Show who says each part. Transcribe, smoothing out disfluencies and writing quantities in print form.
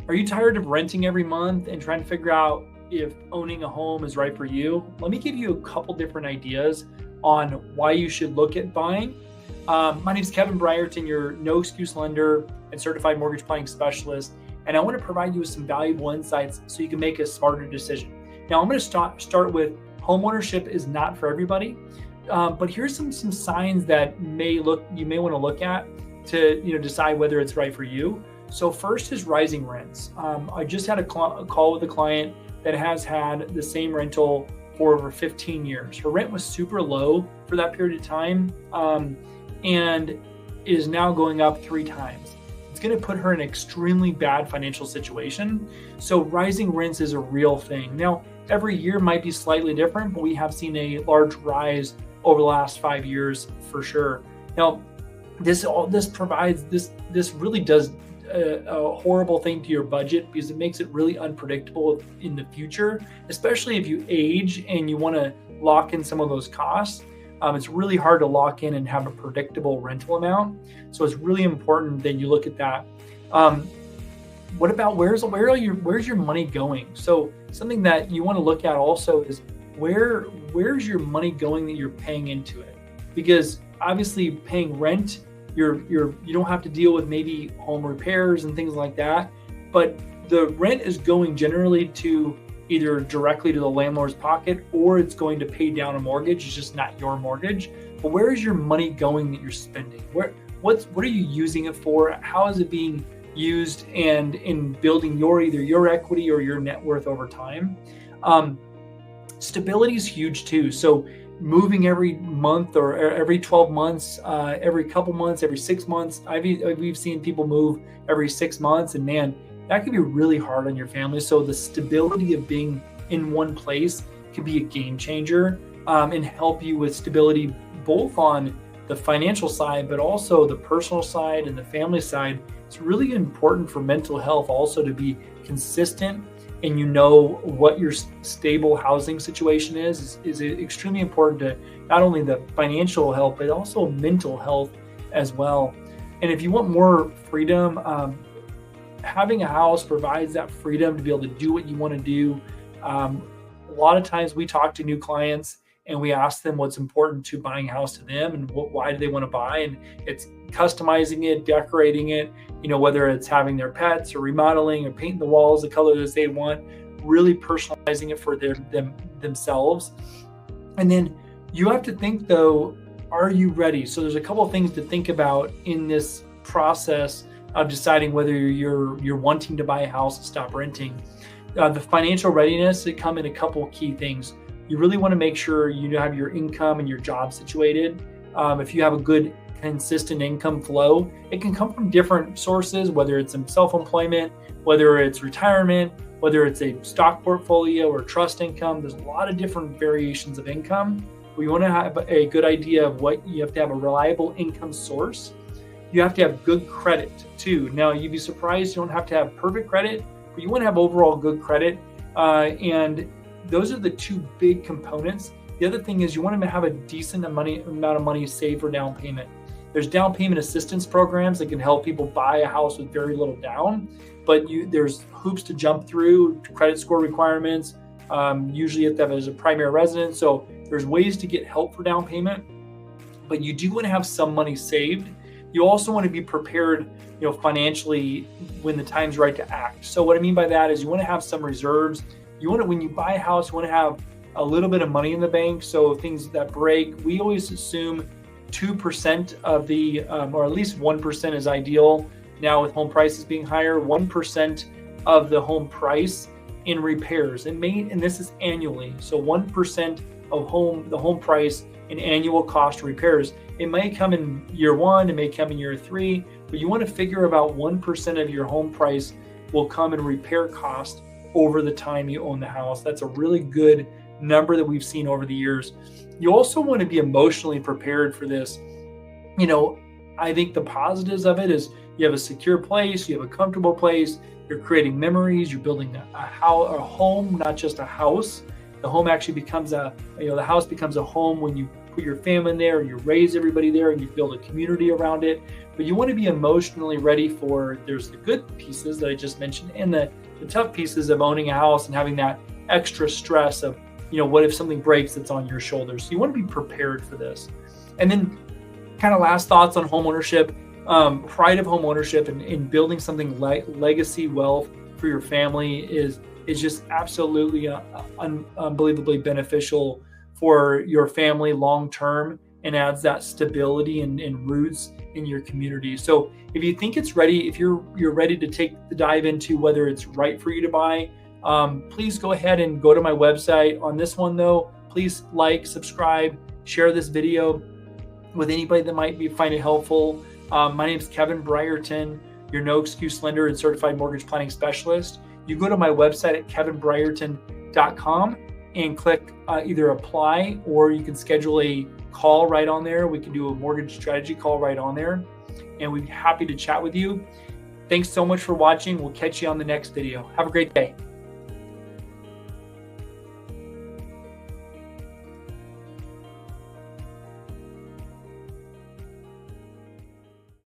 Speaker 1: Are you tired of renting every month and trying to figure out if owning a home is right for you? Let me give you a couple different ideas on why you should look at buying. My name is Kevin Brierton, your no excuse lender and certified mortgage planning specialist, and I want to provide you with some valuable insights so you can make a smarter decision. Now, I'm going to start with homeownership is not for everybody, but here's some signs that you may want to look at to decide whether it's right for you. So first is rising rents. I just had a call with a client that has had the same rental for over 15 years. Her rent was super low for that period of time, and is now going up 3 times. It's going to put her in an extremely bad financial situation. So rising rents is a real thing. Now, every year might be slightly different, but we have seen a large rise over the last 5 years for sure. Now, this really does a horrible thing to your budget because it makes it really unpredictable in the future, especially if you age and you want to lock in some of those costs. It's really hard to lock in and have a predictable rental amount. So it's really important that you look at that. What about where's your money going? So something that you want to look at also is where's your money going that you're paying into it? Because obviously paying rent, you don't have to deal with maybe home repairs and things like that, but the rent is going generally to either directly to the landlord's pocket or it's going to pay down a mortgage. It's just not your mortgage. But where is your money going that you're spending? What are you using it for? How is it being used and in building either your equity or your net worth over time? Stability is huge too. So moving every month or every 12 months, every couple months, every 6 months. We've seen people move every 6 months, and man, that can be really hard on your family. So the stability of being in one place can be a game changer and help you with stability both on the financial side, but also the personal side and the family side. It's really important for mental health also to be consistent, and you know what your stable housing situation is extremely important to not only the financial health, but also mental health as well. And if you want more freedom, having a house provides that freedom to be able to do what you want to do. A lot of times we talk to new clients and we ask them what's important to buying a house to them and why do they want to buy. And it's customizing it, decorating it, whether it's having their pets or remodeling or painting the walls the color that they want, really personalizing it for themselves. And then you have to think though, are you ready? So there's a couple of things to think about in this process of deciding whether you're wanting to buy a house and stop renting. The financial readiness, it come in a couple key things. You really want to make sure you have your income and your job situated. If you have a good consistent income flow, it can come from different sources, whether it's in self-employment, whether it's retirement, whether it's a stock portfolio or trust income. There's a lot of different variations of income. We want to have a good idea of what you have to have a reliable income source. You have to have good credit too. Now, you'd be surprised you don't have to have perfect credit, but you want to have overall good credit. And those are the 2 big components. The other thing is you want to have a decent amount of money saved for down payment. There's down payment assistance programs that can help people buy a house with very little down, but there's hoops to jump through, credit score requirements. Usually you have to have it as a primary residence. So there's ways to get help for down payment, but you do want to have some money saved. You also want to be prepared, financially when the time's right to act. So what I mean by that is you want to have some reserves. When you buy a house, you want to have a little bit of money in the bank. So things that break, we always assume 2% of the, or at least 1% is ideal. Now with home prices being higher, 1% of the home price in repairs. And this is annually. So 1% of the home price in annual cost repairs. It may come in year 1, it may come in year 3, but you want to figure about 1% of your home price will come in repair cost over the time you own the house. That's a really good number that we've seen over the years. You also want to be emotionally prepared for this. I think the positives of it is you have a secure place, you have a comfortable place, you're creating memories, you're building a home, not just a house. The home actually becomes the house becomes a home when you put your family in there, you raise everybody there, and you build a community around it. But you want to be emotionally ready for, there's the good pieces that I just mentioned and the tough pieces of owning a house and having that extra stress of, what if something breaks that's on your shoulders. So you want to be prepared for this. And then kind of last thoughts on home ownership, pride of home ownership and building something like legacy wealth for your family is just absolutely unbelievably beneficial for your family long term, and adds that stability and roots in your community. So if you think it's ready, if you're ready to take the dive into whether it's right for you to buy, please go ahead and go to my website. On this one though, please like, subscribe, share this video with anybody that might find it helpful. My name is Kevin Brierton, your no excuse lender and certified mortgage planning specialist. You go to my website at kevinbrierton.com and click either apply, or you can schedule a call right on there. We can do a mortgage strategy call right on there, and we'd be happy to chat with you. Thanks so much for watching. We'll catch you on the next video. Have a great day.